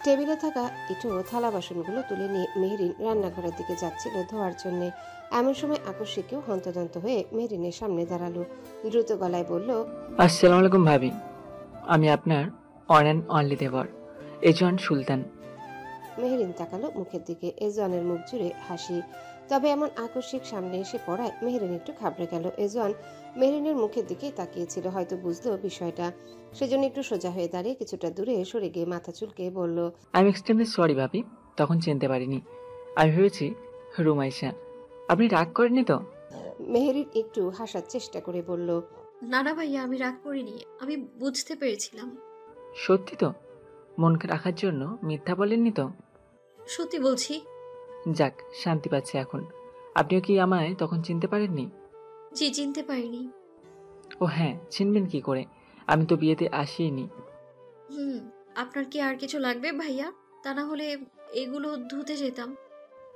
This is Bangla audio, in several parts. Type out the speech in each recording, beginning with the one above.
টেবিলে থাকা ইটো থালা বাসনগুলো তুলে নিয়ে মেহরিন রান্নাঘরের দিকে যাচ্ছিল ধোয়ার জন্যে। এমন সময় আকস্মিকেও হন্তদন্ত হয়ে মেহরিনের সামনে দাঁড়ালো। দ্রুত গলায় বলল, আসসালামু আলাইকুম ভাবি, আমি আপনার অন অ্যান্ড অনলি দেবর এজন সুলতান। মেহরিন তাকালো মুখের দিকে। এজওয়ানের মুখ জুড়ে হাসি, তবে এমন আকস্মিক সামনে এসে পড়ায় মেহরিন একটু ঘাবড়ে গেল। এজওয়ান মেহরিনের মুখের দিকেই তাকিয়েছিল, হয়তো বুঝলো বিষয়টা। সেজন্য একটু সোজা হয়ে দাঁড়িয়ে কিছুটা দূরে সরে গিয়ে মাথা চুলকে বলল, আই এম এক্সট্রিমলি সরি ভাবি, তখন চিনতে পারিনি। আমি ভেবেছি রুমাইশা। আপনি রাগ করেননি তো? মেহরিন একটু হাসার চেষ্টা করে বলল, না না ভাইয়া, আমি রাগ করিনি, আমি বুঝতে পেরেছিলাম। সত্যি তো? মন রাখার জন্য মিথ্যা বলেননি তো? সত্যি বলছি। যাক, শান্তি পাচ্ছে এখন। আপনিও কি আমায় তখন চিনতে পারেননি? জি, চিনতে পারিনি। ও হ্যাঁ, চিনবেন কি করে, আমি তো বিয়েতে আসিনি। হুম, আপনার কি আর কিছু লাগবে ভাইয়া? তা না হলে এগুলো ধুতে যেতাম।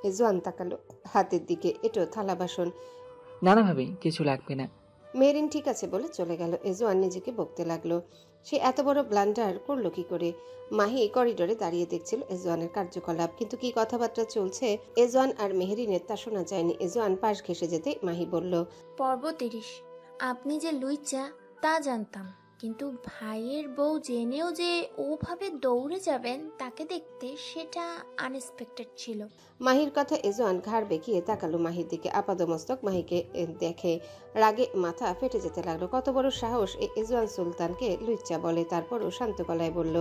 এজওয়ান তাকালো হাতের দিকে, এটো থালা বাসন। না না ভাবি, কিছু লাগবে না। মেরিন ঠিক আছে বলে চলে গেল। এজওয়ান নিজেকে বকতে লাগলো, সে এত বড় ব্লান্ডার করলো কি করে। মাহি করিডোরে দাঁড়িয়ে দেখছিল এজওয়ানের কার্যকলাপ, কিন্তু কি কথাবার্তা চলছে এজওয়ান আর মেহরিনের তা শোনা যায়নি। এজওয়ান পাশ ঘেঁষে যেতে মাহি বলল, পর্ব ৩০। আপনি যে লুইচা তা জানতাম, কিন্তু ভাইয়ের বউ জেনেও যে ওভাবে দৌড়ে যাবেন তাকে দেখতে, সেটা আনএক্সপেক্টেড ছিল। মাহির কথা এজওয়ান ঘাড় বেঁকিয়ে তাকালো মাহির দিকে। আপাদমস্তক মাহিকে দেখে রাগে মাথা ফেটে যেতে লাগলো। কত বড় সাহস এই এজওয়ান সুলতানকে লুচ্চা বলে! তারপরও শান্ত গলায় বলল,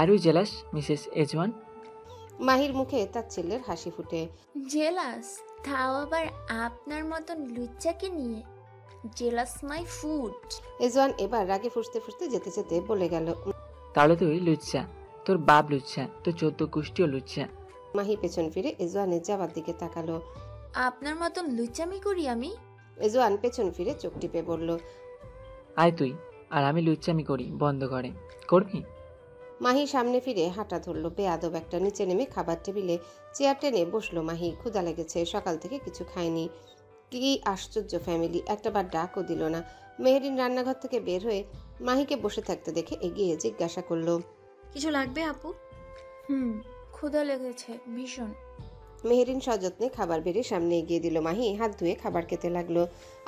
আর ইউ জেলাস মিসেস এজওয়ান? মাহির মুখে তাচ্ছিল্যের হাসি ফুটে। জেলাস? তাও আবার আপনার মতন লুচ্চাকে নিয়ে? Jealous my food. এজওয়ান এবার রাগে ফুঁসতে ফুঁসতে যেতে যেতে বলে গেল, তাহলে তুই লুচ্চা, তোর বাপ লুচ্চা, তোর 14 গোষ্ঠীও লুচ্চা। মাহি পেছন ফিরে এজওয়ানের যাবার দিকে তাকালো। আপনার মতন লুচ্চামি করি আমি? এজওয়ান পেছন ফিরে চোখ টিপে বলল, আয় তুই আর আমি লুচ্চামি করি বন্ধ করে, করবি? মাহি সামনে ফিরে হাঁটা ধরলো। বেয়াদব একটা! নিচে নেমে খাবার টেবিলে চেয়ার টেনে বসলো মাহি। ক্ষুধা লেগেছে, সকাল থেকে কিছু খায়নি। কি আশ্চর্য ফ্যামিলি, একটা বার ডাকও দিল না। মেহরিন রান্নাঘর থেকে বের হয়ে মাহিকে বসে থাকতে দেখে এগিয়ে জিজ্ঞাসা করলো, কিছু লাগবে আপু? ক্ষুধা লেগেছে ভীষণ। মেহরিন সযত্নে খাবার বেড়ে সামনে এগিয়ে দিল। মাহি হাত ধুয়ে খাবার খেতে লাগলো।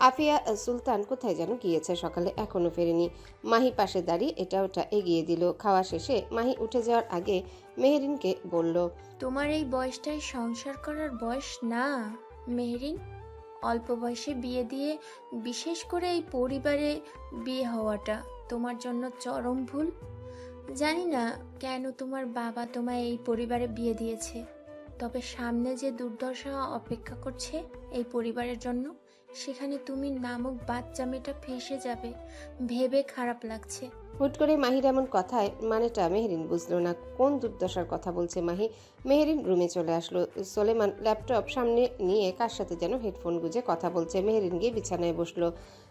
আফিয়া সুলতান কোথায় যেন গিয়েছে সকালে, এখনো ফেরেনি। মাহি পাশে দাঁড়িয়ে এটা ওটা এগিয়ে দিল। খাওয়া শেষে মাহি উঠে যাওয়ার আগে মেহরিনকে বলল, তোমার এই বয়সটাই সংসার করার বয়স না মেহরিন। অল্প বয়সে বিয়ে দিয়ে, বিশেষ করে এই পরিবারে বিয়ে হওয়াটা তোমার জন্য চরম ভুল। জানি না কেন তোমার বাবা তোমায় এই পরিবারে বিয়ে দিয়েছে, তবে সামনে যে দুর্দশা অপেক্ষা করছে এই পরিবারের জন্য, সেখানে তুমি নামক বাচ্চা মেয়েটা ফেঁসে যাবে ভেবে খারাপ লাগছে। হুট করে মাহির এমন কথায় মানেটা মেহরিন বুঝলো না। কোন দুর্দশার কথা বলছে মাহি? মেহরিন রুমে চলে আসলো। সোলেমান ল্যাপটপ সামনে নিয়ে কার সাথে যেন হেডফোন গুঁজে কথা বলছে। মেহরিন গিয়ে বিছানায় বসলো।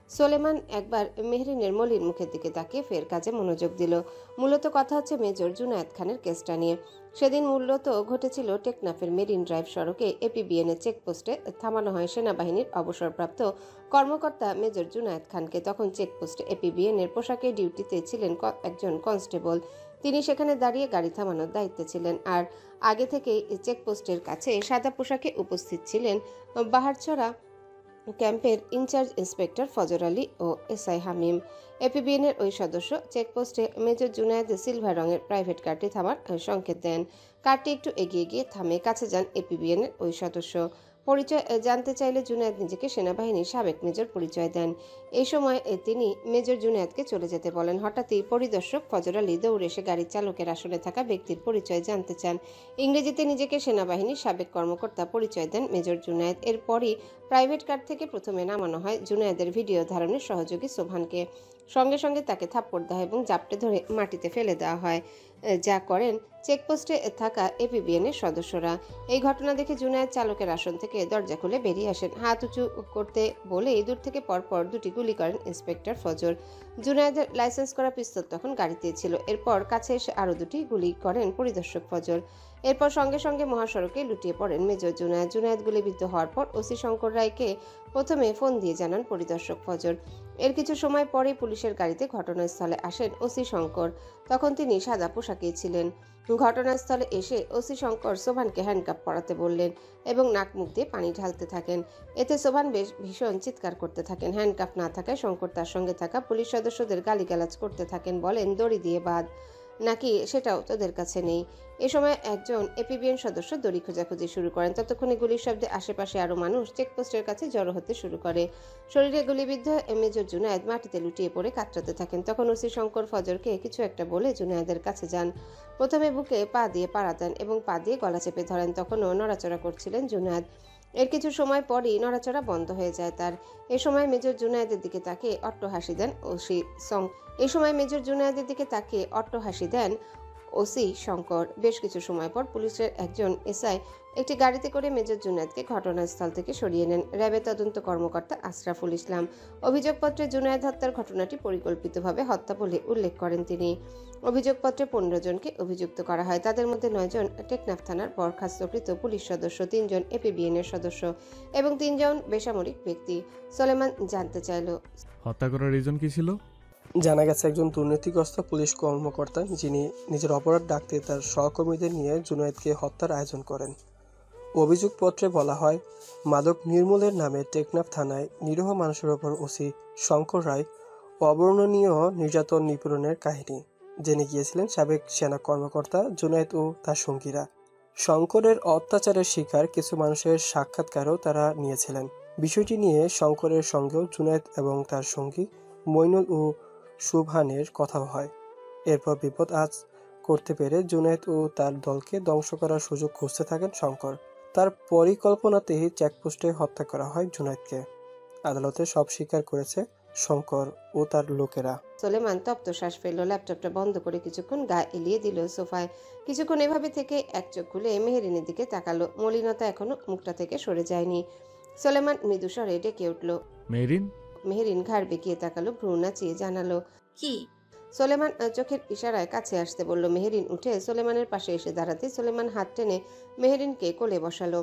সোলেমান একবার মেহরিনের মলির মুখের দিকে তাকিয়ে ফের কাজে মনোযোগ দিল। মূলত কথা হচ্ছে মেজর জুনায়েদ খানের কেসটা নিয়ে। সেদিন মূলত ঘটেছিল টেকনাফের মেরিন ড্রাইভ সড়কে এপিবিএনের চেকপোস্টে থামানো হয় সেনাবাহিনীর অবসরপ্রাপ্ত কর্মকর্তা মেজর জুনায়েদ খানকে। তখন চেকপোস্টে এপিবিএনের পোশাকে ডিউটিতে ছিলেন একজন কনস্টেবল। তিনি সেখানে দাঁড়িয়ে গাড়ি থামানোর দায়িত্বে ছিলেন। আর আগে থেকেই চেকপোস্টের কাছে সাদা পোশাকে উপস্থিত ছিলেন বাহারছড়া ক্যাম্পের ইনচার্জ ইন্সপেক্টর ফজর আলী ও এসআই হামিম। এপিবিএনের ওই সদস্য চেকপোস্টে মেজর জুনায়েদ সিলভার রঙের প্রাইভেট কারটি থামার সংকেত দেন। কারটি একটু এগিয়ে গিয়ে থামে। কাছে যান এপিবিএনের ওই সদস্য। পরিচয় জানতে চাইলে জুনায়েদ নিজেকে সেনাবাহিনীর সাবেক মেজর পরিচয় দেন। এই সময় তিনি মেজর জুনায়েদকে চলে যেতে বলেন। হঠাৎই পরিদর্শক ফজর আলী দৌড়ে এসে গাড়ির চালকের আসনে থাকা ব্যক্তির পরিচয় জানতে চান। ইংরেজিতে নিজেকে সেনাবাহিনীর সাবেক কর্মকর্তা পরিচয় দেন মেজর জুনায়েদ। এরপরই প্রাইভেট কার থেকে প্রথমে নামানো হয় জুনায়েদের ভিডিও ধারণের সহযোগী সোভানকে। সঙ্গে সঙ্গে তাকে থাপ্পড় দেওয়া এবং জাপটে ধরে মাটিতে ফেলে দেওয়া হয়, যা করেন চেকপোস্টে থাকা এপিবিএনের সদস্যরা। এই ঘটনা দেখে জুনায়েদ চালকের আসন থেকে দরজা খুলে বেরিয়ে আসেন। হাত উঁচু করতে বলেই দূর থেকে পরপর দুটি গুলি করেন ইন্সপেক্টর ফজর। জুনায়েদের লাইসেন্স করা পিস্তল তখন গাড়িতে ছিল। এরপর কাছে এসে আরও দুটি গুলি করেন পরিদর্শক ফজর। এরপর সঙ্গে সঙ্গে মহাসড়কে লুটিয়ে পড়েন মেজর জুনায়েদ। জুনায়েদ গুলিবিদ্ধ হওয়ার পর ওসি শঙ্কর রায়কে প্রথমে ফোন দিয়ে জানান পরিদর্শক ফজর। এর কিছু সময় পরে পুলিশের গাড়িতে ঘটনাস্থলে আসেন ওসি শঙ্কর। তখন তিনি সাদা পোশাকেই ছিলেন। ঘটনাস্থলে এসে ওসি শঙ্কর সোভানকে হ্যান্ডকাপ পরাতে বললেন এবং নাক মুখ দিয়ে পানি ঢালতে থাকেন। এতে সোভান বেশ ভীষণ চিৎকার করতে থাকেন। হ্যান্ডকাপ না থাকায় শঙ্কর তার সঙ্গে থাকা পুলিশ সদস্যদের গালিগালাজ করতে থাকেন, বলেন দড়ি দিয়ে বাঁধ, নাকি সেটাও তোদের কাছে নেই। এ সময় একজন এপিবিএন সদস্য দড়ি খোঁজাখুঁজি শুরু করেন। ততক্ষণে গুলির শব্দে আশেপাশে আরও মানুষ চেকপোস্টের কাছে জড়ো হতে শুরু করে। শরীরে গুলিবিদ্ধ মেজর জুনায়েদ মাটিতে লুটিয়ে পড়ে কাতরাতে থাকেন। তখন ওসি শঙ্কর ফজরকে কিছু একটা বলে জুনায়েদের কাছে যান। প্রথমে বুকে পা দিয়ে পাড়া দেন এবং পা দিয়ে গলা চেপে ধরেন। তখনও নড়াচড়া করছিলেন জুনায়েদ। এর কিছু সময় পরই নড়াচড়া বন্ধ হয়ে যায় তার। এ সময় মেজর জুনায়েদের দিকে তাকিয়ে অট্টহাসি দেন ওসি শঙ্কর। বেশ কিছু সময় পর পুলিশের একজন এসআই একটি গাড়িতে করে মেজর জুনায়েদকে ঘটনাস্থল থেকে সরিয়ে নেন। র্যাবের তদন্ত কর্মকর্তা আশরাফুল ইসলাম অভিযোগপত্রে জুনায়েদ হত্যার ঘটনাটি পরিকল্পিতভাবে হত্যা বলে উল্লেখ করেন তিনি। অভিযোগপত্রে 15 জনকে অভিযুক্ত করা হয়। তাদের মধ্যে 9 জন টেকনাফ থানার বরখাস্তকৃত পুলিশ সদস্য, 3 জন এপিবিএন এর সদস্য এবং 3 জন বেসামরিক ব্যক্তি। সোলেমান জানতে চাইল, হত্যা করার রিজন কি ছিল? জানা গেছে একজন দুর্নীতিগ্রস্ত পুলিশ কর্মকর্তা, যিনি নিজের অপরাধ ঢাকতে তার সহকর্মীদের নিয়ে জুনায়েদকে হত্যার আয়োজন করেন। অভিযোগপত্রে বলা হয়, মাদক নির্মূলের নামে টেকনাফ থানায় নিরীহ মানুষের ওপর ওসি শঙ্কর রায় অবর্ণনীয় নির্যাতন নিপীড়নের কাহিনী জেনে গিয়েছিলেন সাবেক সেনা কর্মকর্তা জুনায়েদ ও তার সঙ্গীরা। শঙ্করের অত্যাচারের শিকার কিছু মানুষের সাক্ষাৎকারও তারা নিয়েছিলেন। বিষয়টি নিয়ে শঙ্করের সঙ্গেও জুনায়েদ এবং তার সঙ্গী মইনুল ও সুবহানের কথা হয়। এরপর বিপদ আজ করতে পেরে জুনায়েদ ও তার দলকে ধ্বংস করার সুযোগ খুঁজতে থাকেন শঙ্কর। তার পরিকল্পনাতেই চেকপোস্টে হত্যা করা হয় জুনায়েদকে। আদালতে সব স্বীকার করেছে শঙ্কর ও তার লোকেরা। সোলেমান তপ্ত শ্বাস ফেলল। ল্যাপটপটা বন্ধ করে কিছুক্ষণ গা এলিয়ে দিল সোফায়। কিছুক্ষণ এভাবে থেকে এক চোখ খুলে মেহেরিনের দিকে তাকালো। মলিনতা এখনো মুখটা থেকে সরে যায়নি। সোলেমান মৃদু স্বরে ডেকে উঠল, মেরিন। মেহেরিন ঘাড় বেঁকিয়ে তাকালো, ভ্রু নাচিয়ে জানালো, কি? সোলেমান চোখের ইশারায় কাছে আসতে বলল। মেহেরিন উঠে সোলেমানের পাশে এসে দাঁড়াতে সোলেমান হাত টেনে মেহেরিনকে কোলে বসালো।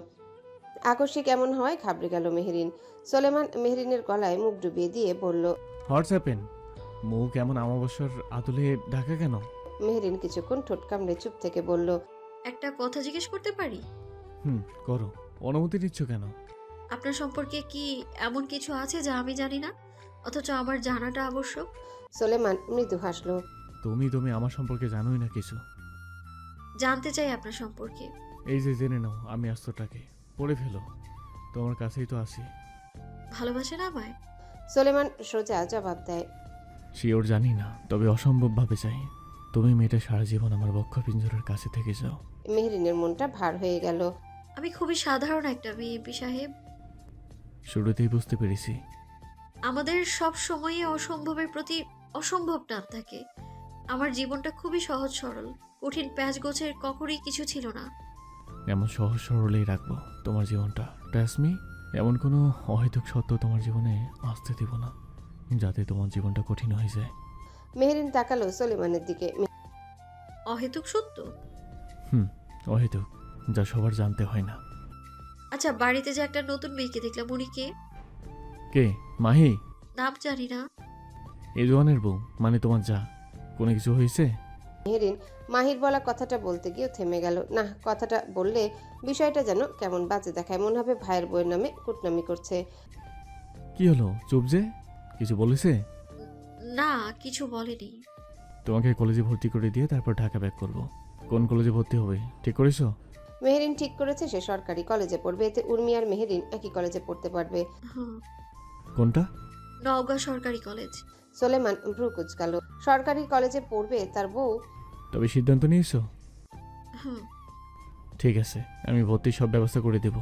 আকস্মিক এমন হয় ঘাবড়ে গেল মেহেরিন। সোলেমান মেহেরিনের গলায় মুখ ডুবিয়ে দিয়ে বলল, হোয়াটস হ্যাপেন? মুখ এমন অমাবস্যার আদলে ঢাকা কেন? মেহেরিন কিছুক্ষণ ঠোঁট কামড়ে চুপ থেকে বলল, একটা কথা জিজ্ঞেস করতে পারি? করো। অনুমতি নিচ্ছ কেন? আপনার সম্পর্কে কি এমন কিছু আছে যা আমি জানি না, অথচ আমার জানাটা আবশ্যক? সোলেমান মৃদু হাসলো। তুমি আমার সম্পর্কে জানোই না কিছু। জানতে চাই আপনার সম্পর্কে। এই যে জেনে নাও, আমি আস্তটাকে পড়ে ফেলো, তোমার কাছেই তো আসি। ভালোবাসেন আমায়? সোলেমান সোজা জবাব দেয়, শিওর জানি না, তবে অসম্ভবভাবে চাই তুমি মেয়েটা সারা জীবন আমার বক্ষ পিঞ্জরের কাছে থেকে যাও। মেহেরিনের মনটা ভার হয়ে গেল। আমি খুবই সাধারণ একটা মেয়ে এমপি সাহেব। শুরুতেই বুঝতে পেরেছি। আমাদের সব সময়ে অসম্ভবের প্রতি অসম্ভব টান থাকে। আমার জীবনটা খুবই সহজ সরল, কঠিন প্যাচ গোছের কখনই কিছু ছিল না। এমন সহজ সরলেই রাখবো তোমার জীবনটা, ট্রাস্ট-মি। এমন কোনো অহেতুক সত্য তোমার জীবনে আসতে দিব না যাতে তোমার জীবনটা কঠিন হয়ে যায়। মেহেরিন তাকালো সোলেমানের দিকে। অহেতুক সত্য? অহেতুক, যা সবার জানতে হয় না। আচ্ছা, বাড়িতে যে একটা নতুন মেয়েকে দেখলাম, উনি কে? কে? মাহি? নাম জানি না। এই জোয়ানের বউ, মানে তোমার যা। কোনো কিছু হয়েছে? মেহেরিন মাহির বলা কথাটা বলতে গিয়েও থেমে গেল। না, কথাটা বললে বিষয়টা যেন কেমন বাজে দেখায়, মনে হবে ভাইয়ের বউয়ের নামে কুটনামি করছে। কি হলো? চুপ যে? কিছু বলেছে? না, কিছু বলেনি। তোমাকে কলেজে ভর্তি করে দিয়ে তারপর ঢাকা ব্যাক করব। কোন কলেজে ভর্তি হবে ঠিক করেছো? মেহেরিন ঠিক করেছে সে সরকারি কলেজে পড়বে। এতে উর্মি আর মেহেরিন একই কলেজে পড়তে পারবে। কোনটা? নওগাঁ সরকারি কলেজ। সোলেমান ভ্রু কুচকালো। সরকারি কলেজে পড়বে তার বউ? তবে সিদ্ধান্ত নিয়েছো? হুম। ঠিক আছে, আমি ভর্তির সব ব্যবস্থা করে দেব।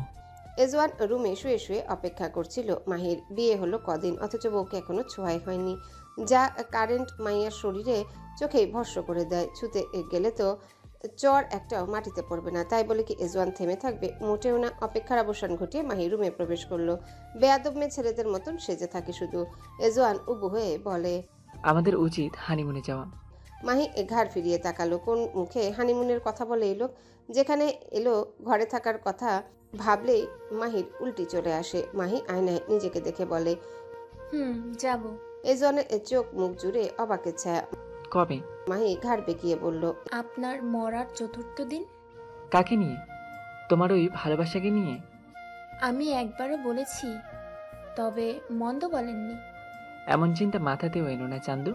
এজওয়ান রুমে শুয়ে শুয়ে অপেক্ষা করছিল। মাহির বিয়ে হলো কদিন, অথচ বউকে এখনো ছোঁয়াই হয়নি। যা কারেন্ট মাইয়ার শরীরে চোখেই ভস্ম করে দেয়। ছুতে গেলে তো চর একটাও মাটিতে পড়বে না। তাই বলে কি এজওয়ান থেমে থাকবে? মোটেও না। অপেক্ষার অবসান ঘটিয়ে মাহি রুমে প্রবেশ করলো। বেয়াদব মেয়ে ছেলেদের মতন সেজে থাকে শুধু। এজওয়ান উবু হয়ে বলে, আমাদের উচিত হানিমুনে যাওয়া। মাহি ঘাড় ফিরিয়ে তাকালো। কোন মুখে হানিমুনের কথা বলে এলো? যেখানে এলো ঘরে থাকার কথা ভাবলেই মাহির উল্টি চলে আসে। মাহি আয়নায় নিজেকে দেখে বলে। যাব। এজনের চোখ মুখ জুড়ে অবাকের ছায়া। কবে? মাহি ঘাড় বেঁকিয়ে বলল, আপনার মরার 4র্থ দিন। কাকে নিয়ে? তোমার ওই ভালোবাসাকে নিয়ে? আমি একবারও বলেছি, তবে মন্দ বলেননি। এমন চিন্তা মাথাতেও এনো না চান্দু।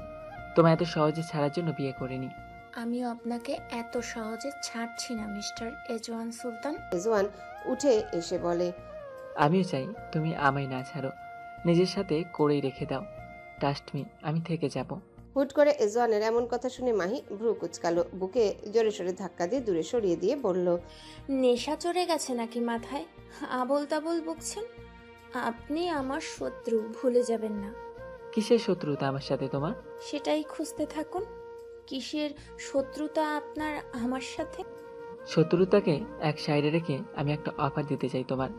তোমায় এত সহজে ছাড়ার জন্য বিয়ে করিনি। আমিও আপনাকে এত সহজে ছাড়ছি না মিস্টার এজওয়ান সুলতান। এজওয়ান উঠে এসে বলে, আমিও চাই তুমি আমায় না ছাড়ো, নিজের সাথে করেই রেখে দাও। ট্রাস্ট মি, আমি থেকে যাব। হুট করে এজওয়ানের এমন কথা শুনে মাহি ভ্রু কুচকালো। বুকে জোরে সোরে ধাক্কা দিয়ে দূরে সরিয়ে দিয়ে বলল, নেশা চড়ে গেছে নাকি মাথায়? আবোল তাবোল বকছেন। আপনি আমার শত্রু, ভুলে যাবেন না। কিসের শত্রুতা আমার সাথে তোমার? সেটাই খুঁজতে থাকুন। কিসের শত্রুতা আপনার আমার সাথে? শত্রুতাকে এক সাইডে রেখে আমি একটা অফার দিতে চাই তোমার।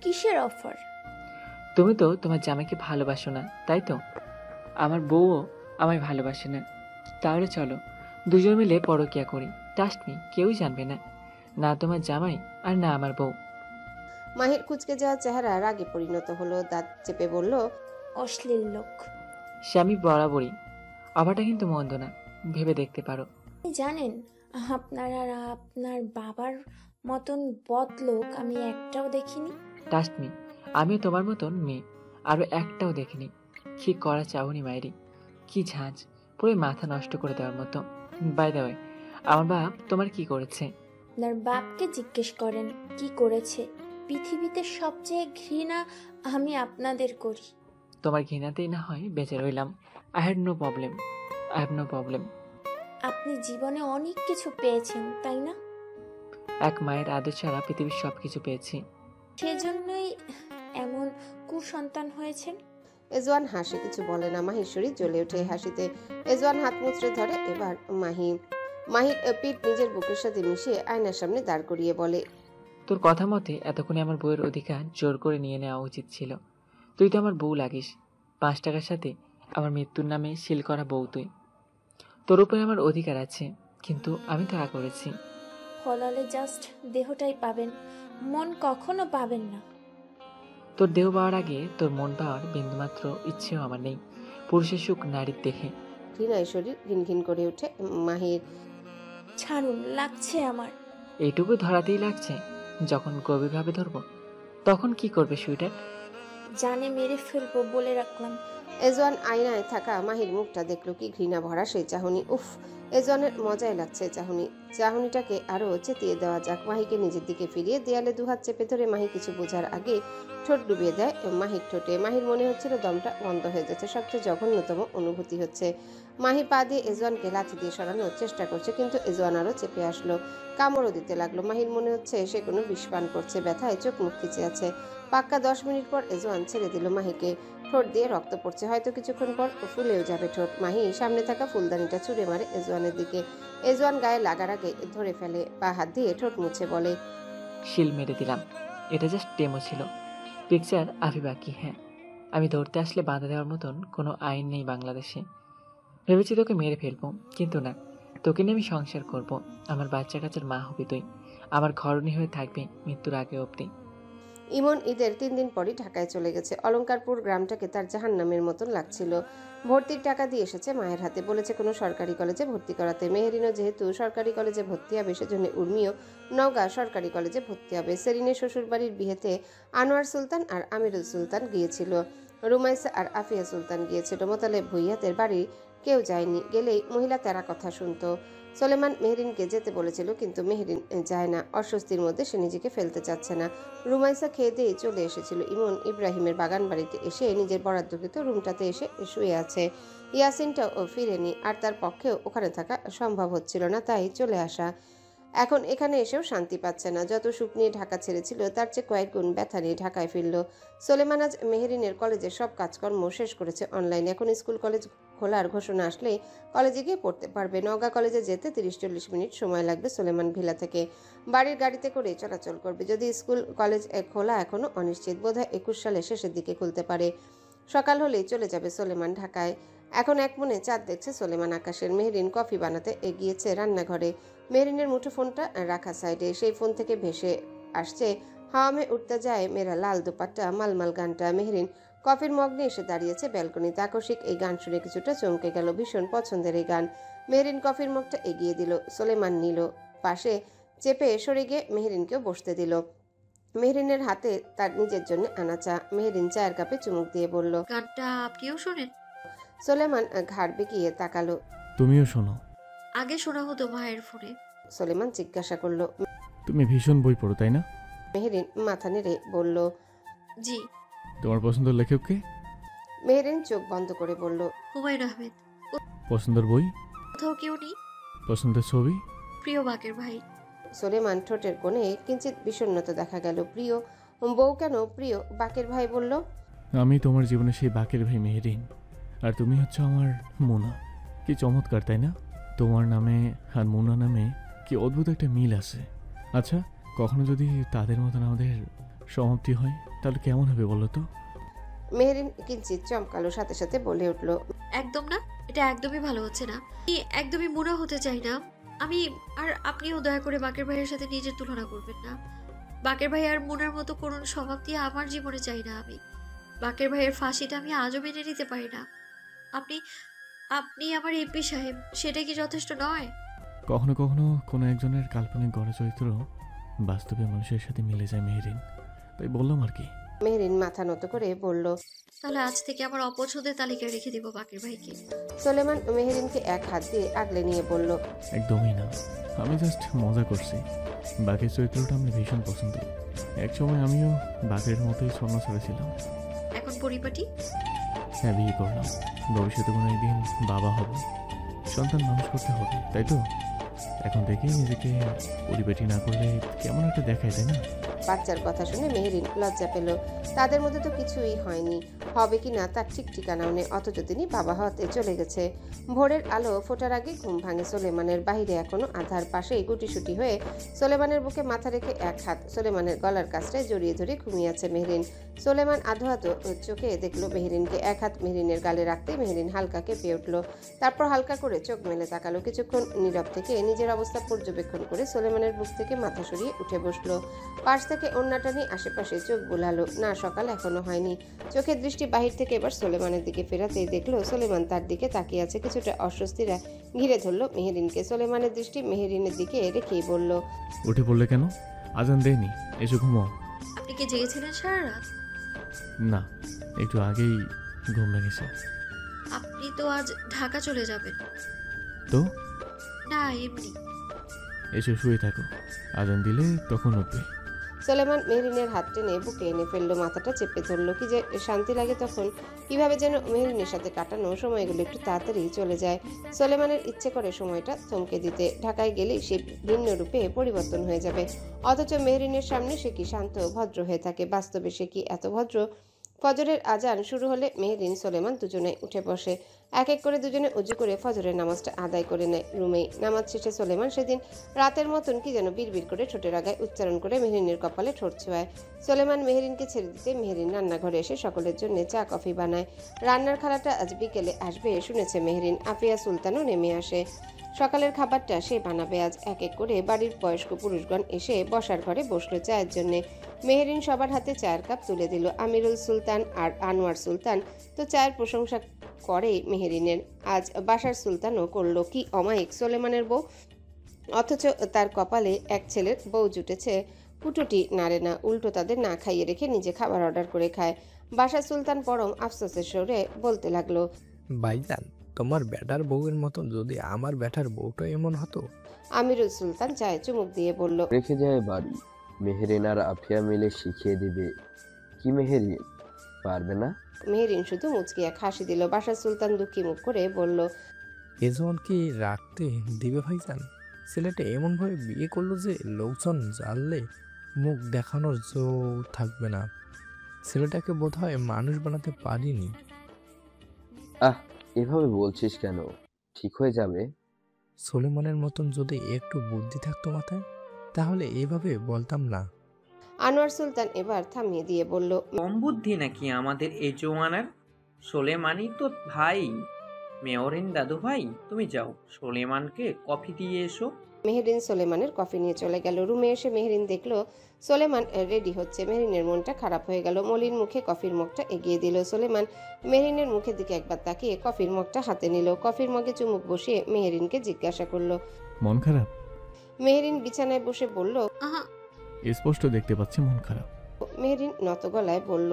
কিসের অফার? তুমি তো তোমার জামাইকে ভালোবাসো না, তাই তো? আমার বউও আমায় ভালোবাসে না। তাহলে চলো দুজন মিলে পরকিয়া করি। ট্রাস্ট মি, কেউই জানবে না, না তোমার জামাই আর না আমার বউ। মাহির কুচকে যাওয়া চেহারা রাগে পরিণত হলো। দাঁত চেপে বলল, অশ্লীল লোক। সে আমি বরাবরই। অফারটা কিন্তু মন্দ না, ভেবে দেখতে পারো। জানেন, আপনার আর আপনার বাবার মতন বদ লোক আমি একটাও দেখিনি। ট্রাস্ট মি, আমিও তোমার মতন মেয়ে আরও একটাও দেখিনি। কি করা চাওনি মায়েরি, কি ঝাঁঝ, পুরো মাথা নষ্ট করে দেওয়ার মতো। বাই দ্য ওয়ে, আমার বাপ তোমার কি করেছে? আপনার বাপকে জিজ্ঞেস করেন কি করেছে। পৃথিবীতে সবচেয়ে ঘৃণা আমি আপনাদের করি। তোমার ঘৃণাতেই না হয় বেঁচে রইলাম। I had no problem, I have no problem. আপনি জীবনে অনেক কিছু পেয়েছেন, তাই না? এক মায়ের আদর ছাড়া পৃথিবীর সব কিছু পেয়েছি। সেজন্যই এমন কুসন্তান হয়েছেন। এজওয়ান হাসে, কিছু বলে না। মাহির শরীর জ্বলে ওঠে হাসিতে। এজওয়ান হাত মুচড়ে ধরে এবার মাহির পিঠ নিজের বুকের সাথে মিশিয়ে আয়নার সামনে দাঁড় করিয়ে বলে, তোর কথা মতে এতক্ষণে আমার বউয়ের অধিকার জোর করে নিয়ে নেওয়া উচিত ছিল। তুই তো আমার বউ লাগিস। 5 টাকার সাথে আমার মৃত্যুর নামে সিল করা বউ তুই। তোর উপরে আমার অধিকার আছে, কিন্তু আমি তো করেছি। ফলালে জাস্ট দেহটাই পাবেন, মন কখনো পাবেন না। তোর দেহ পাওয়ার আগে তোর মন পাওয়ার বিন্দুমাত্র ইচ্ছেও আমার নেই। পুরুষের সুখ নারীর দেহে। ঘৃণায় শরীর ঘিনঘিন করে ওঠে মাহির। ছাড়ুন, লাগছে আমার। এইটুকু ধরাতেই লাগছে, যখন গভীরভাবে ধরবো তখন কি করবে সুইটার? জানে মেরে ফেলবো বলে রাখলাম। এজওয়ান আয়নায় থাকা মাহির মুখটা দেখলো, কি ঘৃণা ভরা সেই চাহনি। উফ, এজওয়ানের মজাই লাগছে চাহনিটাকে আরো চেতিয়ে দেওয়া যাক। মাহিকে নিজের দিকে ফিরিয়ে দেয়ালে দুহাত চেপে ধরে মাহি কিছু বোঝার আগে ঠোঁট ডুবিয়ে দেয় মাহির ঠোঁটে। মাহির মনে হচ্ছিল দমটা বন্ধ হয়ে যাচ্ছে। সবচেয়ে জঘন্যতম অনুভূতি হচ্ছে, মাহি পা দিয়ে এজওয়ানকে লাথি দিয়ে সরানোর চেষ্টা করছে, কিন্তু এজওয়ান আরো চেপে আসলো, কামড়ও দিতে লাগলো। মাহির মনে হচ্ছে সে কোনো বিষ পান করছে। ব্যথায় চোখ মুখ খিচে আছে। পাক্কা 10 মিনিট পর এজওয়ান ছেড়ে দিল মাহিকে। ঠোঁট দিয়ে রক্ত পড়ছে, হয়তো কিছুক্ষণ পর ফুলেও যাবে ঠোঁট। মাহি সামনে থাকা ফুলদানিটা ছুঁড়ে মারে এজওয়ানের দিকে। এজওয়ান গায়ে লাগার আগে ধরে ফেলে, পা হাত দিয়ে ঠোঁট মুছে বলে, শিল মেরে দিলাম, এটা জাস্ট ডেমো ছিল। পিকচার আভি বাকি। হ্যাঁ, আমি ধরতে আসলে বাধা দেওয়ার মতন কোনো আইন নেই বাংলাদেশে। ভেবেছি তোকে মেরে ফেলবো, কিন্তু না, তোকে নিয়ে আমি সংসার করব। আমার বাচ্চা কাচ্চার মা হবি তুই, আমার ঘরণী হয়ে থাকবি মৃত্যুর আগে অবধি। ইমন ঈদের 3 দিন পরই ঢাকায় চলে গেছে। অলঙ্কারপুর গ্রামটাকে তার জাহান্নামের মতন লাগছিল। ভর্তির টাকা দিয়ে এসেছে মায়ের হাতে, বলেছে কোনো সরকারি কলেজে ভর্তি করাতে। মেহেরিনও যেহেতু সরকারি কলেজে ভর্তি হবে, সেজন্য উর্মিও নওগাঁ সরকারি কলেজে ভর্তি হবে। সেরিনের শ্বশুরবাড়ির বিয়েতে আনোয়ার সুলতান আর আমিরুল সুলতান গিয়েছিল। রুমাইসা আর আফিয়া সুলতান গিয়েছিল। মোতালেব ভুইয়াতের বাড়ি কেউ যায়নি, গেলেই মহিলা তেরা কথা শুনতো। সোলেমান মেহরিনকে যেতে বলেছিল, কিন্তু মেহরিন যায় না। অস্বস্তির মধ্যে সে নিজেকে ফেলতে চাচ্ছে না। রুমাইসা খেয়ে দিয়ে চলে এসেছিল। ইমন ইব্রাহিমের বাগান বাড়িতে এসে নিজের বরাদ্দকৃত রুমটাতে এসে শুয়ে আছে। ইয়াসিনটাও ফিরেনি, আর তার পক্ষেও ওখানে থাকা সম্ভব হচ্ছিল না, তাই চলে আসা। এখন এখানে এসেও শান্তি পাচ্ছে না। যত সুখ নিয়ে ঢাকা ছেড়েছিল, তার চেয়ে কয়েক গুণ ব্যথা নিয়ে ঢাকায় ফিরল। সোলেমান আজ মেহরিনের কলেজের সব কাজকর্ম শেষ করেছে অনলাইনে। এখন স্কুল কলেজ খোলার ঘোষণা আসলেই কলেজে গিয়ে পড়তে পারবে। নওগাঁ কলেজে যেতে 30-40 মিনিট সময় লাগবে সোলেমান ভিলা থেকে। বাড়ির গাড়িতে করে চলাচল করবে। যদি স্কুল কলেজ খোলা এখনো অনিশ্চিত, বোধহয় 21 সালের শেষের দিকে খুলতে পারে। সকাল হলেই চলে যাবে সোলেমান ঢাকায়। এখন এক মনে চাঁদ দেখছে সোলেমান আকাশের। মেহরিন কফি বানাতে এগিয়েছে রান্নাঘরে। মেহরিনের মুঠো ফোনটা রাখা সাইডে। সেই ফোন থেকে ভেসে আসছে হাওয়া মে উঠতে যায় মেরা লাল দুপাট্টা মালমাল গানটা। মেহরিন কফির মগ নিয়ে এসে দাঁড়িয়েছে ব্যালকনিতে। আকস্মিক এই গান শুনে কিছুটা চমকে গেল। ভীষণ পছন্দের এই গান। মেহরিন কফির মগটা এগিয়ে দিল। সোলেমান নিল, পাশে চেপে সরে গিয়ে মেহরিনকেও বসতে দিল। মেহরিনের হাতে তার নিজের জন্য আনা চা। মেহরিন চায়ের কাপে চুমুক দিয়ে বলল। গানটা আপনিও শোনেন? সোলেমান ঘাড় বেঁকিয়ে তাকালো। তুমিও শোনো। আগে শোনা হতো মায়ের ফোনে। সোলেমান জিজ্ঞাসা করলো। তুমি ভীষণ বই পড়ো তাই না? মেহরিন মাথা নেড়ে বলল, জি। তোমার পছন্দের লেখককে? মেহরিন চোখ বন্ধ করে বলল, হুমায়ুন আহমেদ। পছন্দের বই? কোথাও কেউ নেই। পছন্দের ছবি? প্রিয় বাকের ভাই। সোলেমান ঠোঁটের কোণে কিঞ্চিত বিষণ্ণতা দেখা গেল। প্রিয় বউ কেন প্রিয় বাকের ভাই বলল? আমি তোমার জীবনে সেই বাকের ভাই মেহরিন, আর তুমি হচ্ছে আমার মুনা। কি চমৎকার তাই না? তোমার নামে আর মুনা নামে কি অদ্ভুত একটা মিল আছে। আচ্ছা, কখনো যদি তাদের মতন আমাদের সমাপ্তি হয় তাহলে কেমন হবে বলো তো? মেহরিন কিঞ্চিত চমকালো, সাথে সাথে বলে উঠল, একদম না, এটা একদমই ভালো হচ্ছে না। আমি একদমই মুনা হতে চাই না। আমি আর আপনিও দয়া করে বাকের ভাইয়ের সাথে নিজের তুলনা করবেন না। বাকের ভাই আর মুনার মতো করুণ সমাপ্তি আমার জীবনে চাই না আমি। বাকের ভাইয়ের ফাঁসিটা আমি আজও মেনে নিতে পারি না। আপনি আপনি আমার এপি সাহেব, সেটা কি যথেষ্ট নয়? কখনো কখনো কোনো একজনের কাল্পনিক গড় চরিত্র বাস্তবে মানুষের সাথে মিলে যায় মেহরিন, তাই বললাম আর কি। মেহরিন মাথা নত করে বলল, তাহলে আজ থেকে আমার অপছন্দের তালিকায় রেখে দিব বাকের ভাইকে। সোলেমান মেহরিনকে এক হাত দিয়ে আগলে নিয়ে বলল, একদমই না, আমি জাস্ট মজা করছি। বাকের চরিত্রটা আমার ভীষণ পছন্দ। একসময় আমিও বাকের মতোই স্বর্ণ ছড়েছিলাম। এখন পরিপাটি। হ্যাঁ, বিয়ে করলাম। ভবিষ্যতে কোনো একদিন বাবা হব, সন্তান মানুষ করতে হবে, তাই তো? এখন থেকেই নিজেকে পরিপাটি না করলে কেমন একটা দেখায়, তাই না? বাচ্চার কথা শুনে মেহরিন লজ্জা পেল। তাদের মধ্যে তো কিছুই হয়নি, হবে কি না তার ঠিক ঠিকানাও নেই, অথচ তিনি বাবা হতে চলে গেছে। ভোরের আলো ফোটার আগে ঘুম ভাঙে সোলেমানের। বাহিরে এখনো আধার। পাশেই গুটিসুটি হয়ে সোলেমানের বুকে মাথা রেখে এক হাত সোলেমানের গলার কাছটায় জড়িয়ে ধরে ঘুমিয়ে আছে মেহরিন। সোলেমান আধো আধো চোখে দেখলো মেহরিনকে। এক হাত মেহরিনের গালে রাখতেই মেহরিন হালকা কেঁপে উঠল। তারপর হালকা করে চোখ মেলে তাকালো। কিছুক্ষণ নীরব থেকে নিজের অবস্থা পর্যবেক্ষণ করে সোলেমানের বুক থেকে মাথা সরিয়ে উঠে বসলো। পাশ থেকে ওড়নাটা নিয়ে আশেপাশে চোখ বুলালো। না, সকাল এখনো হয়নি। চোখের দৃষ্টি বাহির থেকে এবার সোলেমানের দিকে ফেরাতেই দেখলো সোলেমান তার দিকে তাকিয়ে আছে। কিছুটা অস্বস্তিরা ঘিরে ধরলো মেহরিনকে। সোলেমানের দৃষ্টি মেহরিনের দিকে রেখেই বলল, উঠে পড়লে কেন? আজান দেয়নি? এসে ঘুমাও। আপনি কি জেগেছিলেন সারা রাত? না, একটু আগেই ঘুম ভেঙেছে। আপনি তো আজ ঢাকা চলে যাবেন। তো না, এমনি। এসে শুয়ে থাকো, আজান দিলে তখন উঠবে। সোলেমান মেহরিনের হাত টেনে বুকে এনে ফেললো। মাথাটা চেপে ধরলো। কি যে শান্তি লাগে তখন। কিভাবে যেন মেহরিনের সাথে কাটানো সময়গুলো একটু তাড়াতাড়ি চলে যায়। সোলেমানের ইচ্ছে করে সময়টা থমকে দিতে। ঢাকায় গেলেই সে ভিন্ন রূপে পরিবর্তন হয়ে যাবে, অথচ মেহরিনের সামনে সে কি শান্ত ভদ্র হয়ে থাকে। বাস্তবে সে কি এত ভদ্র? ফজরের আজান শুরু হলে মেহরিন সোলেমান দুজনে উঠে বসে। এক এক করে দুজনে উজু করে ফজরের নামাজটা আদায় করে নেয় রুমেই। নামাজ শেষে সোলেমান সেদিন রাতের মতন কি যেন বিড়বিড় করে ঠোঁটের আগায় উচ্চারণ করে মেহরিনের কপালে ঠোঁট ছোঁয়ায়। সোলেমান মেহরিনকে ছেড়ে দিতে মেহরিন রান্নাঘরে এসে সকলের জন্য চা কফি বানায়। রান্নার খালাটা আজ বিকেলে আসবে শুনেছে মেহরিন। আফিয়া সুলতানও নেমে আসে। সকালের খাবারটা সে বানাবে আজ। এক এক করে বাড়ির বয়স্ক পুরুষগণ এসে বসার ঘরে বসলো চায়ের জন্যে। মেহরিন সবার হাতে চায়ের কাপ তুলে দিল। আমিরুল সুলতান আর আনোয়ার সুলতান তো চায়ের প্রশংসা করে মেহরিনের। আজ বাসার সুলতানও করলো। কি অমায়িক সোলেমানের বউ, অথচ তার কপালে এক ছেলের বউ জুটেছে। কুটুটি নাড়ে না, উল্টো তাদের না খাইয়ে রেখে নিজে খাবার অর্ডার করে খায়। বাসার সুলতান পরম আফসোসের সুরে বলতে লাগলো, ভাইজান, তোমার বেটার বউয়ের মতন যদি আমার বেটার বউটা এমন হতো। আমিরুল সুলতান চায়ে চুমুক দিয়ে বলল, রেখে যায় বাড়ি, মেহেরিন আর আফিয়া মিলে শিখিয়ে দিবে। কি মেহেরিন পারবে না? মেহরিন শুধু মুচকি এক হাসি দিল। বাসার সুলতান দুঃখী মুখ করে বলল, এজন কি রাখতে দিবে ভাইজান? ছেলেটা এমনভাবে বিয়ে করলো যে লোকজন জানলে মুখ দেখানোর জো থাকবে না। ছেলেটাকে বোধহয় মানুষ বানাতে পারিনি। আহ, এভাবে বলছিস কেন? ঠিক হয়ে যাবে। সলিমনের মতন যদি একটু বুদ্ধি থাকতো মাথায়, তাহলে এভাবে বলতাম না। আনোয়ার সুলতান এবার থামিয়ে দিয়ে বলল, কম বুদ্ধি নাকি আমাদের এই জওয়ানার? সোলেমানি তো ভাই, মেয়রিন দাদু ভাই, তুমি যাও সোলেমানকে কফি দিয়ে এসো। মেহেরিন সোলেমানের কফি নিয়ে চলে গেল। রুমে এসে মেহেরিন দেখলো সোলেমান রেডি হচ্ছে। মেহেরিনের মনটা খারাপ হয়ে গেল। মলিন মুখে কফির মগটা এগিয়ে দিল। সোলেমান মেহেরিনের মুখের দিকে একবার তাকিয়ে কফির মগটা হাতে নিল। কফির মগে চুমুক বসিয়ে মেহেরিনকে জিজ্ঞাসা করলো। মন খারাপ? মেহেরিন বিছানায় বসে বলল। আহা, স্পষ্ট দেখতে পাচ্ছি মন খারাপ। মেহেরিন নত গলায় বলল।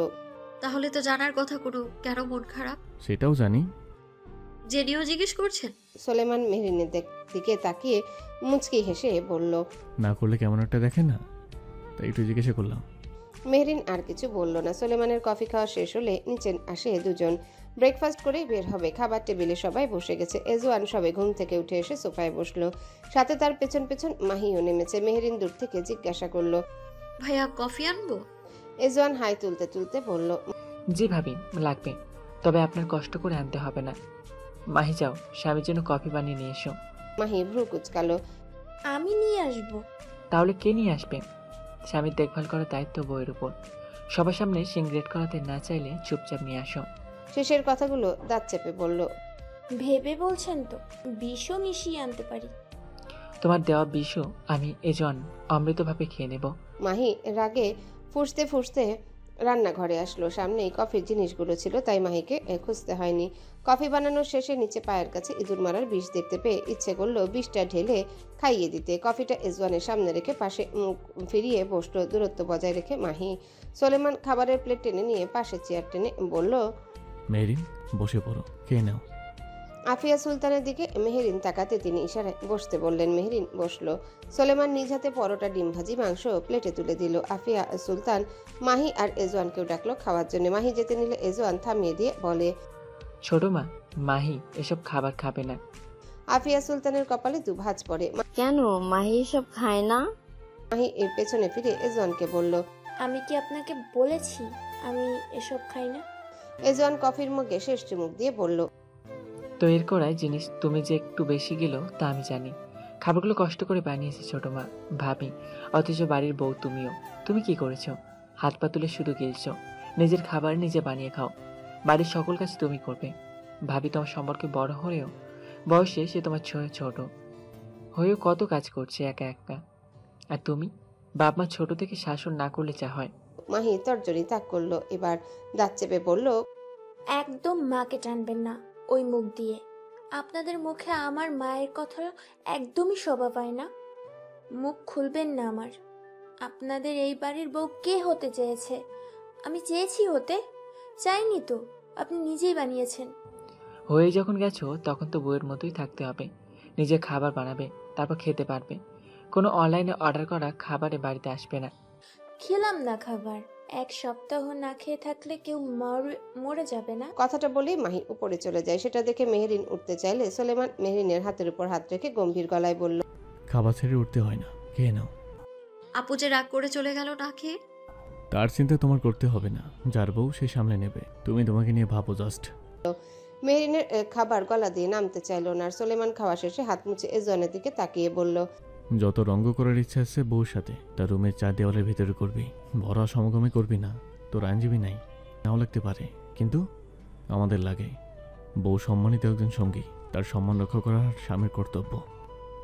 তাহলে তো জানার কথা কোনো কেন মন খারাপ। সেটাও জানি। জেনিও জিজ্ঞেস করছেন? সোলেমান মেহেরিনের দিকে তাকিয়ে মুচকি হেসে বলল। না করলে কেমন একটা দেখে না, তাই একটু জিজ্ঞাসা করলাম। মেহরিন আর কিছু বলল না। সোলেমানের কফি খাওয়া শেষ হলে নিচে আসে দুজন। ব্রেকফাস্ট করেই বের হবে। খাবার টেবিলে সবাই বসে গেছে। এজওয়ান সবে ঘুম থেকে উঠে এসে সোফায় বসলো। সাথে তার পেছন পেছন মাহিও নেমেছে। মেহরিন দূর থেকে জিজ্ঞাসা করলো। ভাইয়া কফি আনবো? এজওয়ান হাই তুলতে তুলতে বলল। জি ভাবি, লাগবে, তবে আপনার কষ্ট করে আনতে হবে না। মাহি যাও, স্বামীর জন্য কফি বানিয়ে নিয়ে এসো। মাহি ভ্রু কুচকালো। আমি নিয়ে আসবো। তাহলে কে নিয়ে আসবে? স্বামীর দেখভাল করার দায়িত্ব বউয়ের উপর। সবার সামনে সিংগ্রেট করাতে না চাইলে চুপচাপ নিয়ে আসো। শেষের কথাগুলো দাঁত চেপে বলল। ভেবে বলছেন তো? বিষও মিশিয়ে আনতে পারি। তোমার দেওয়া বিষও আমি এজন অমৃতভাবে খেয়ে নেব। মাহি রাগে ফুঁসতে ফুঁসতে রান্নাঘরে আসলো। সামনেই কফির জিনিসগুলো ছিল, তাই মাহিকে খুঁজতে হয়নি। কফি বানানোর শেষে নিচে পায়ের কাছে ইঁদুর মারার বিষ দেখতে পেয়ে ইচ্ছে করলো বিষটা ঢেলে খাইয়ে দিতে। কফিটা এজওয়ানের সামনে রেখে পাশে মুখ ফিরিয়ে বসলো। দূরত্ব বজায় রেখে মাহি। সোলেমান খাবারের প্লেট টেনে নিয়ে পাশে চেয়ার টেনে বলল। মেহরিন, বসে পড়ো, খেয়ে নাও। আফিয়া সুলতানের দিকে মেহেরিন তাকাতে তিনি ইশারায় বসতে বললেন। মেহেরিন বসলো। সোলেমান নিজ হাতে পরোটা, ডিম ভাজি, মাংস প্লেটে তুলে দিল। আফিয়া সুলতান মাহি আর এজওয়ানকেও ডাকলো খাওয়ার জন্য। মাহি যেতে নিলে এজওয়ান থামিয়ে দিয়ে বলে। ছোট মা, মাহি এসব খাবার খাবে না। আফিয়া সুলতানের কপালে দুভাঁজ পড়ে। কেন মাহি এসব খায় না? মাহি এর পেছনে ফিরে এজওয়ানকে বলল। আমি কি আপনাকে বলেছি আমি এসব খাই না? এজওয়ান কফির মগে শেষ চুমুক দিয়ে বলল। তৈরি করায় জিনিস তুমি যে একটু বেশি গেল তা আমি জানি। খাবারগুলো কষ্ট করে বানিয়েছি ছোট মা, ভাবি, অথচ বাড়ির বউ তুমিও। তুমি কি করেছো? হাত পা তুলে শুধু গিলছো। নিজের খাবার নিজে বানিয়ে খাও। বাড়ির সকল কাজ তুমি করবে। ভাবি তোমার সম্পর্কে বড় হয়েও বয়সে সে তোমার ছোট হয়েও কত কাজ করছে একা একা। আর তুমি বাপ মা ছোট থেকে শাসন না করলে যা হয়। মাহি তর্জনী তাক করলো। এবার দাঁত চেপে বলল। একদম মাকে টানবেন না ওই মুখ দিয়ে। আপনাদের মুখে আমার মায়ের কথা একদমই শোভা পায় না। মুখ খুলবেন না আমার। আপনাদের এই বাড়ির বউ কে হতে চেয়েছে? আমি চেয়েছি হতে? চাইনি তো, আপনি নিজেই বানিয়েছেন। হয়ে যখন গেছো তখন তো বউয়ের মতোই থাকতে হবে। নিজে খাবার বানাবে, তারপর খেতে পারবে। কোনো অনলাইনে অর্ডার করা খাবারে বাড়িতে আসবে না। খেলাম না খাবার। এক সপ্তাহ না খেয়ে থাকলে কেউ মরে যাবে না? কথাটা বলেই মাহি উপরে চলে যায়। সেটা দেখে মেহরিন উঠতে চাইলে সোলেমান মেহরিনের হাতের উপর হাত রেখে গম্ভীর গলায় বলল। খাবার ছেড়ে উঠতে হয় না, খেয়ে নাও। আপু যে রাগ করে চলে গেল না খেয়ে। তার চিন্তা তোমার করতে হবে না, যার বউ সে সামলে নেবে। তুমি তোমাকে নিয়ে ভাবো জাস্ট। মেহরিনের খাবার গলা দিয়ে নামতে চাইল না। আর সোলেমান খাওয়া শেষে হাত মুছে এজওয়ানের দিকে তাকিয়ে বলল। যত রঙ্গ করার ইচ্ছা আছে বউর সাথে, তার রুমের 4 দেওয়ালের ভিতরে করবি। ভরা সমাগমে করবি না। তোর আইনজীবী নাই, নাও লাগতে পারে, কিন্তু আমাদের লাগে। বউ সম্মানিত একজন সঙ্গী, তার সম্মান রক্ষা করার স্বামীর কর্তব্য।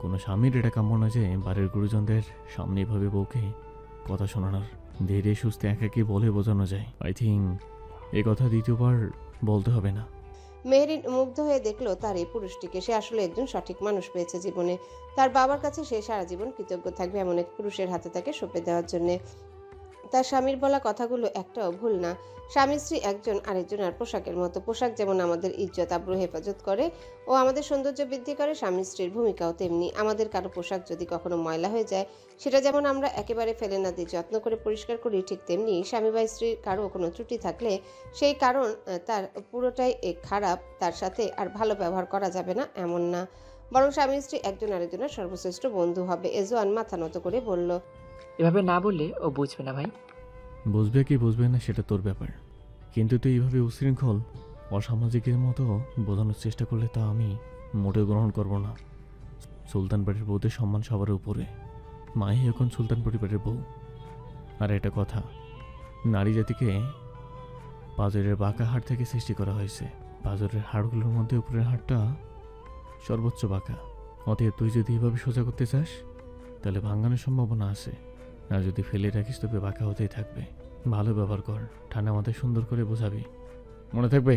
কোনো স্বামীর এটা কাম্য না যে বাড়ির গুরুজনদের সামনে এভাবে বউকে কথা শোনানোর। ধীরে সুস্থে একাকি বলে বোঝানো যায়। আই থিঙ্ক এ কথা দ্বিতীয়বার বলতে হবে না। মেহরিন মুগ্ধ হয়ে দেখলো তার এই পুরুষটিকে। সে আসলে একজন সঠিক মানুষ পেয়েছে জীবনে। তার বাবার কাছে সে সারা জীবন কৃতজ্ঞ থাকবে এমন এক পুরুষের হাতে তাকে সঁপে দেওয়ার জন্য। তার স্বামীর বলা কথাগুলো একটাও ভুল না। স্বামী স্ত্রী একজন আরেকজনের পোশাকের মতো। পোশাক যেমন আমাদের ইজ্জত আব্রু হেফাজত করে ও আমাদের সৌন্দর্য বৃদ্ধি করে, স্বামী স্ত্রীর ভূমিকাও তেমনি। আমাদের কারো পোশাক যদি কখনো ময়লা হয়ে যায়, সেটা যেমন আমরা একেবারে ফেলে না দিয়ে যত্ন করে পরিষ্কার করি, ঠিক তেমনি স্বামী বা স্ত্রীর কারো কোনো ত্রুটি থাকলে সেই কারণ তার পুরোটাই খারাপ, তার সাথে আর ভালো ব্যবহার করা যাবে না এমন না, বরং স্বামী স্ত্রী একজন আরেকজনের সর্বশ্রেষ্ঠ বন্ধু হবে। এজওয়ান মাথা নত করে বলল। এভাবে না বললে ও বুঝবে না ভাই। বুঝবে কি বুঝবে না সেটা তোর ব্যাপার, কিন্তু তুই এইভাবে উশৃঙ্খল অসামাজিকের মতো বোঝানোর চেষ্টা করলে তা আমি মোটেও গ্রহণ করব না। সুলতান বাড়ির বউদের সম্মান সবার উপরে। মাই এখন সুলতান পরিবারের বউ। আর একটা কথা, নারী জাতিকে পাজরের বাঁকা হাড় থেকে সৃষ্টি করা হয়েছে। পাঁজরের হাড়গুলোর মধ্যে উপরের হাড়টা সর্বোচ্চ বাঁকা। অতএব তুই যদি এভাবে সোজা করতে চাস তাহলে ভাঙানোর সম্ভাবনা আছে, আর যদি ফেলে রাখিস তবে বাঁকা হতেই থাকবে। ভালো ব্যবহার কর, ঠান্ডা মাথায় সুন্দর করে বোঝাবি, মনে থাকবে।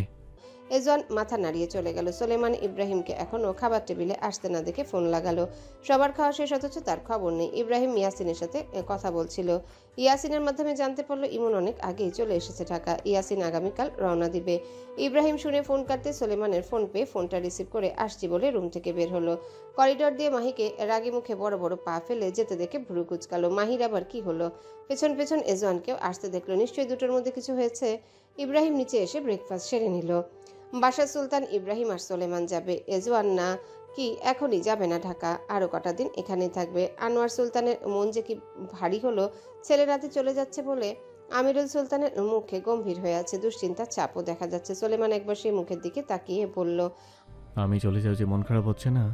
এজওয়ান মাথা নাড়িয়ে চলে গেল। সোলেমান ইব্রাহিমকে এখনও খাবার টেবিলে আসতে না দেখে ফোন লাগালো। সবার খাওয়া শেষ, অথচ তার খবর নেই। ইব্রাহিম ইয়াসিনের সাথে কথা বলছিল। ইয়াসিনের মাধ্যমে জানতে পারলো ইমন অনেক আগেই চলে এসেছে ঢাকা। ইয়াসিন আগামীকাল রওনা দিবে। ইব্রাহিম শুনে ফোন কাটতে সোলেমানের ফোন পেয়ে ফোনটা রিসিভ করে আসছি বলে রুম থেকে বের হলো। করিডোর দিয়ে মাহিকে রাগী মুখে বড় বড় পা ফেলে যেতে দেখে ভ্রু কুচকালো। মাহির আবার কি হলো? পেছন পেছন এজওয়ানকেও আসতে দেখলো। নিশ্চয়ই দুটোর মধ্যে কিছু হয়েছে। ইব্রাহিম নিচে এসে ব্রেকফাস্ট সেরে নিল। বাশা সুলতান, ইব্রাহিম আর সোলেমান যাবে। এজওয়ান না কি এখনই যাবে না ঢাকা, আরও কটা দিন এখানেই থাকবে। আনোয়ার সুলতানের মন যে কি ভারী হলো ছেলে রাতে চলে যাচ্ছে বলে। আমিরুল সুলতানের মুখে গম্ভীর হয়ে আছে, দুশ্চিন্তার চাপও দেখা যাচ্ছে। সোলেমান একবার সেই মুখের দিকে তাকিয়ে বলল, আমি চলে যাও যে মন খারাপ হচ্ছে না,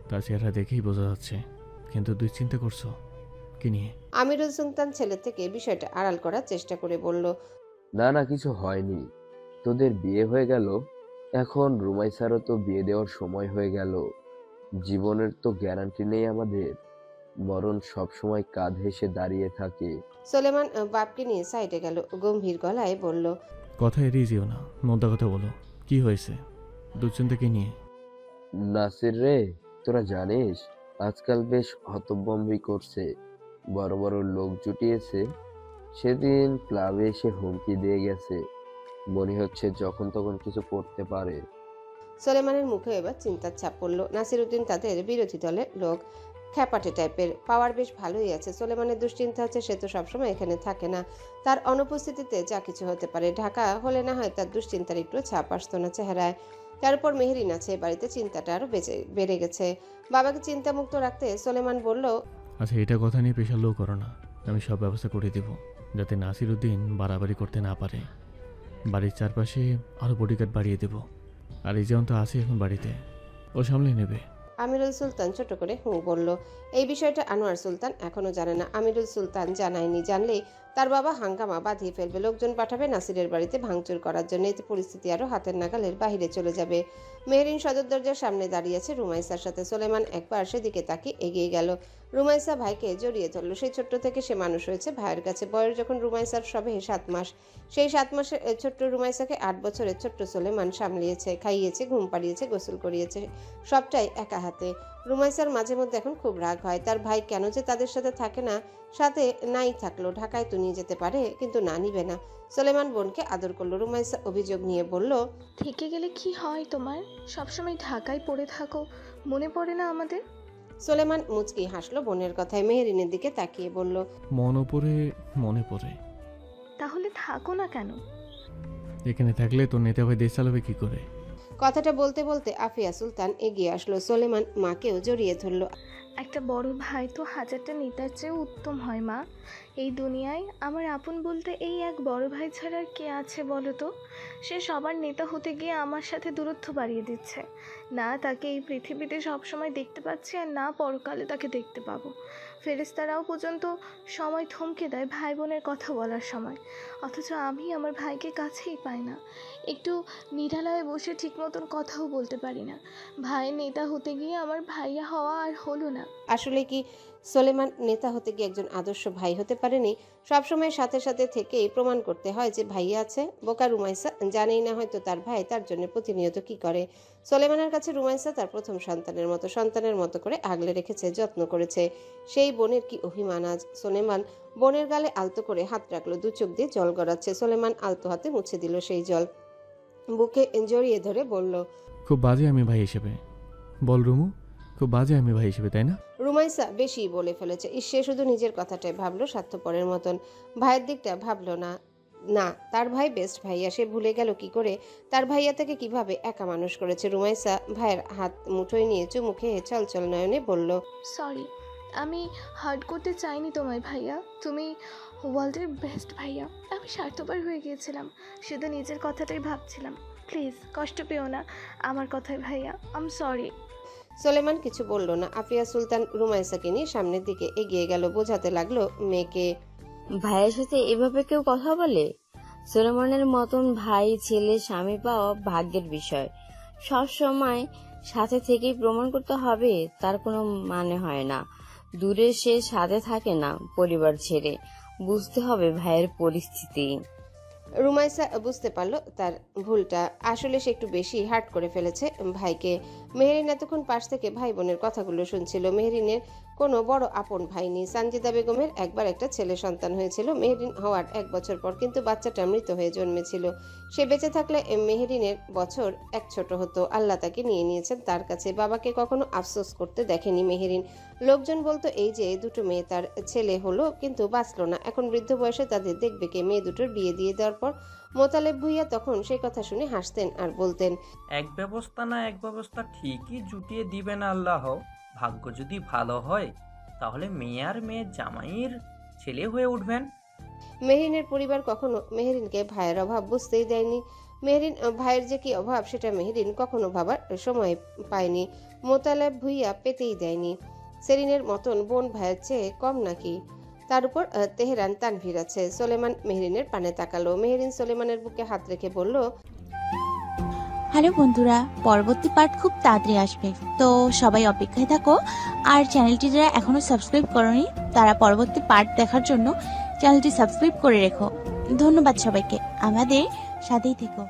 তার চেহারা দেখেই বোঝা যাচ্ছে, কিন্তু তুই চিন্তা করছো কি নিয়ে? আমিরুল সুলতান ছেলে থেকে বিষয়টা আড়াল করার চেষ্টা করে বলল, না না, কিছু হয়নি। তোদের বিয়ে হয়ে গেল, এখন রুমাইসারও তো বিয়ে দেওয়ার সময় হয়ে গেল। জীবনের তো গ্যারান্টি নেই আমাদের, মরণ সবসময় কাঁধ হেসে দাঁড়িয়ে থাকে। সোলেমান বাপকে নিয়ে সাইডে গেল, গম্ভীর গলায় বলল, কথা এড়িয়ে যেও না, মোদ্দা কথা বলো, কি হয়েছে? দুশ্চিন্তাকে নিয়ে? নাসির রে, তোরা জানিস আজকাল বেশ হতভম্বই করছে, বড় বড় লোক জুটিয়েছে। সেদিন ক্লাবে এসে হুমকি দিয়ে গেছে, মনে হচ্ছে যখন তখন কিছু করতে পারে। সোলেমানের মুখে এবার চিন্তার ছাপ পড়ল। নাসিরউদ্দিন তাদের বিরোধী দলের লোক, খ্যাপাটে টাইপের, পাওয়ার বেশ ভালোই আছে। সোলেমানের দুশ্চিন্তা হচ্ছে সে তো সবসময় এখানে থাকে না, তার অনুপস্থিতিতে যা কিছু হতে পারে। ঢাকা হলে না হয় তার দুশ্চিন্তার একটু ছাপ আসতো না চেহারায়। তার উপর মেহেরিন আছে, বাড়িতে চিন্তাটা আরও বেড়ে গেছে। বাবাকে চিন্তামুক্ত রাখতে সোলেমান বলল, আচ্ছা, এটা কথা নিয়ে পেশার লো করো না, আমি সব ব্যবস্থা করে দিব যাতে নাসিরউদ্দিন বাড়াবাড়ি করতে না পারে। বাড়ির চারপাশে আরও বডিগার্ড বাড়িয়ে দেব, আর এই যেমন তো আছে এখন বাড়িতে, ও সামলে নেবে। আমিরুল সুলতান ছোট করে বলল। এই বিষয়টা আনোয়ার সুলতান এখনো জানে না। আমিরুল সুলতান জানায়নি, জানলেই তার বাবা হাঙ্গামা বাঁধিয়ে ফেলবে, লোকজন পাঠাবে নাসিরের বাড়িতে ভাঙচুর করার জন্য। এতে পরিস্থিতি আরও হাতের নাগালের বাহিরে চলে যাবে। মেহরিন সদর দরজার সামনে দাঁড়িয়ে আছে রুমাইসার সাথে। সোলেমান একবার সেদিকে তাকিয়ে এগিয়ে গেল। রুমাইসা ভাইকে জড়িয়ে ধরল। সেই ছোট্ট থেকে সে মানুষ হয়েছে ভাইয়ের কাছে। বয়স যখন রুমাইসার সবে 7 মাস, সেই 7 মাসের ছোট্ট রুমাইসাকে 8 বছরের ছোট্ট সোলেমান সামলিয়েছে, খাইয়েছে, ঘুম পাড়িয়েছে, গোসল করিয়েছে, সবটাই একা হাতে। রুমাইসার মাঝে মধ্যে এখন খুব রাগ হয়, তার ভাই কেন যে তাদের সাথে থাকে না। সাথে নাই থাকলো, ঢাকায় তো নিয়ে যেতে পারে, কিন্তু না নিবে না। সোলেমান বোনকে আদর করলো। রুমাইসা অভিযোগ নিয়ে বলল, থেকে গেলে কি হয় তোমার? সবসময় ঢাকায় পড়ে থাকো, মনে পড়ে না আমাদের? সোলেমান মুচকি হাসলো বোনের কথায়। মেহেরিনের দিকে তাকিয়ে বলল, মনে পড়ে। তাহলে থাকো না কেন? এখানে থাকলে তোর নেতা ভাই দেশ চালাবে কি করে? কথাটা বলতে বলতে আফিয়া সুলতান এগিয়ে আসলো। সোলেমান মাকেও জড়িয়ে ধরল। একটা বড় ভাই তো 1000টা নেতার চেয়েও উত্তম হয় মা। এই দুনিয়ায় আমার আপন বলতে এই এক বড় ভাই ছাড়া আর কে আছে বলো তো? সে সবার নেতা হতে গিয়ে আমার সাথে দূরত্ব বাড়িয়ে দিচ্ছে। না তাকে এই পৃথিবীতে সবসময় দেখতে পাচ্ছি, আর না পরকালে তাকে দেখতে পাবো। ফেরেশতারাও পর্যন্ত সময় থমকে দেয় ভাই বোনের কথা বলার সময়, অথচ আমি আমার ভাইকে কাছেই পাই না। একটু নিরালয়ে বসে ঠিক মতন কথাও বলতে পারি না। ভাই নেতা হতে গিয়ে আমার ভাইয়া হওয়া আর হলো না। আসলে কি সোলেমান নেতা হতে গিয়ে একজন আদর্শ ভাই হতে পারেনি? সবসময় সাথে সাথে থেকেই প্রমাণ করতে হয় যে ভাইয়া আছে। বোকা রুমাইসা জানেই না হয়তো তার ভাই তার জন্য প্রতিনিয়ত কি করে। সোলেমানের কাছে রুমাইসা তার প্রথম সন্তানের মতো করে আগলে রেখেছে, যত্ন করেছে। সেই বোনের কি অভিমান আজ। সোলেমান বোনের গালে আলতো করে হাত রাখলো, 2 চোখ দিয়ে জল গড়াচ্ছে। সোলেমান আলতো হাতে মুছে দিল সেই জল, বুকে জড়িয়ে ধরে বলল, খুব বাজে আমি ভাই হিসেবে। বল রুমু, খুব বাজে আমি ভাই হিসেবে, তাই না? রুমাইসা বেশি বলে ফেলেছে। সে শুধু নিজের কথাটাই ভাবলো, স্বার্থপরের মতন। ভাইয়ের দিকটা ভাবলো না। না, তার ভাই বেস্ট ভাইয়া, সে ভুলে গেল কি করে তার ভাইয়া তাকে কিভাবে একা মানুষ করেছে। রুমাইসা ভাইয়ের হাত মুঠোয় নিয়ে চুমু খেয়ে চলচল নয়নে বলল, সরি, আমি হার্ট করতে চাইনি তোমায় ভাইয়া। তুমি ওয়ার্ল্ডের বেস্ট ভাইয়া। আমি স্বার্থপর হয়ে গিয়েছিলাম, শুধু নিজের কথাটাই ভাবছিলাম। প্লিজ কষ্ট পেও না আমার কথায় ভাইয়া, আই এম সরি। সোলেমান কিছু বলল না। আফিয়া সুলতান রুমাইসাকে নিয়ে সামনের দিকে এগিয়ে গেল, বোঝাতে লাগলো মেয়েকে, ভাইয়ের সাথে এভাবে কেউ কথা বলে? সুলেমানের মতন ভাই ছেলে স্বামী পাওয়া ভাগ্যের বিষয়। সব সময় সাথে থেকেই প্রমাণ করতে হবে তার কোনো মানে হয় না। দূরে সে সাথে থাকে না, পরিবার ছেড়ে। বুঝতে হবে ভাইয়ের পরিস্থিতি। রুমাইসা বুঝতে পারলো তার ভুলটা। আসলে সে একটু বেশি হার্ট করে ফেলেছে ভাইকে। মেহেরিন এতক্ষণ পাশ থেকে ভাই বোনের কথাগুলো শুনছিল। মেহেরিনের কোনো বড় আপন ভাই নেই। সানজিদা বেগমের একবার একটা ছেলে সন্তান হয়েছিল মেহেরিন হওয়ার 1 বছর পর, কিন্তু বাচ্চাটা মৃত হয়ে জন্মেছিল। সে বেঁচে থাকলে মেহেরিনের বছর 1 ছোট হতো। আল্লাহ তাকে নিয়ে নিয়েছেন তার কাছে। বাবাকে কখনো আফসোস করতে দেখেনি মেহেরিন। লোকজন বলতো এই যে 2টো মেয়ে তার ছেলে হলো কিন্তু বাঁচলো না, এখন বৃদ্ধ বয়সে তাদের দেখবে কে? মেয়ে দুটোর বিয়ে দিয়ে দেওয়ার পর মোতালেব ভুইয়া তখন সেই কথা শুনে হাসতেন আর বলতেন, এক ব্যবস্থা না এক ব্যবস্থা ঠিকই জুটিয়ে দিবেন আল্লাহ। ভাগ্য যদি ভালো হয় তাহলে মেয়ে আর মেয়ের জামাইয়ের ছেলে হয়ে উঠবেন। মেহেরিনের পরিবার কখনো মেহেরিনকে ভাইয়ের অভাব বুঝতেই দেয়নি। মেহেরিন ভাইয়ের যে কি অভাব সেটা মেহেরিন কখনো ভাবার সময় পায়নি। মোতালেব ভুইয়া পেতেই দেয়নি। সেরিনের মতন বোন ভাইয়ের চেয়ে কম নাকি? তার উপর তেহরান তানভীর আছে। সোলেমান মেহেরিনের পানে তাকালো। মেহেরিন সোলেমানের বুকে হাত রেখে বলল, হ্যালো বন্ধুরা, পরবর্তী পার্ট খুব তাড়াতাড়ি আসবে, তো সবাই অপেক্ষায় থাকো। আর চ্যানেলটি যারা এখনো সাবস্ক্রাইব করোনি তারা পরবর্তী পার্ট দেখার জন্য চ্যানেলটি সাবস্ক্রাইব করে রেখো। ধন্যবাদ সবাইকে, আমাদের সাথেই থেকো।